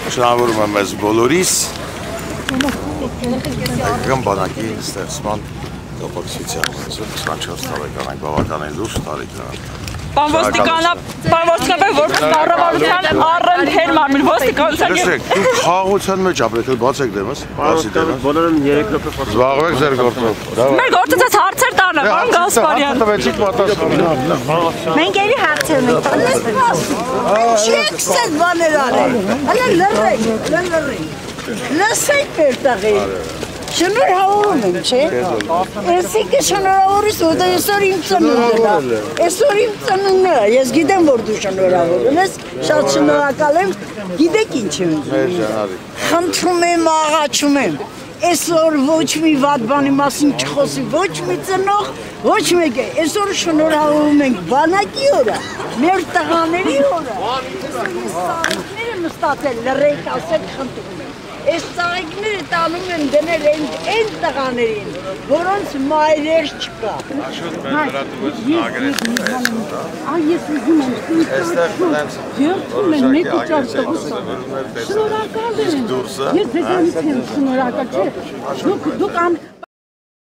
Շնորհավորում եմ մեզ բոլորիս հայկական բանակի ստեղծման կապակցությամբ 24 տարեկան ենք բավականին լուրջ տարեկան Պարոն ոստիկանապետ, որպես կառավարության առն թեր մարմին ոստիկանության Լսեք, դուք խաղաղության մեջ ապրեք, բացեք դեմս, բացի դեմս Բոլորը 3 րոպե խոսում Զբաղվեք ձեր գործով Մեր գործը ձեզ հարցեր տանը, պարոն Գասպարյան Տվեցիք պատասխան Մենք էլի հարցեր ենք տալիս Չեք սետ բաներ արել Հələ լրեք Լսեք մեր տղի Շնորհավորում եմ, չէ Էսիկը շնորհավորիս, որ այսօր իմ ծնունդն է Այսօր իմ ծնունդն է Ես գիտեմ, որ դու շնորհավորում ես Շատ շնորհակալ եմ Գիտեք ինչ եմ Խնդրում եմ, աղաչում եմ Այսօր ոչ մի վատ բանի մասին չխոսի Ոչ մի ծնող, ոչ մեկ է Այսօր շնորհավորում ենք բանակի օրը Մեր տղաների օրը Այսօր ես սաղիկներ եմ ստացել Լրեք ասեք խնդրում եմ Այս ծաղիկները տանում են դնել են տղաներին, որոնց մայրեր չկա։ Ես ուզում եմ, երդում են մեկ ու ճար տղուսը, շնորհակալ են, ես ձեզանից եմ շնորհակալ, չէ, դուք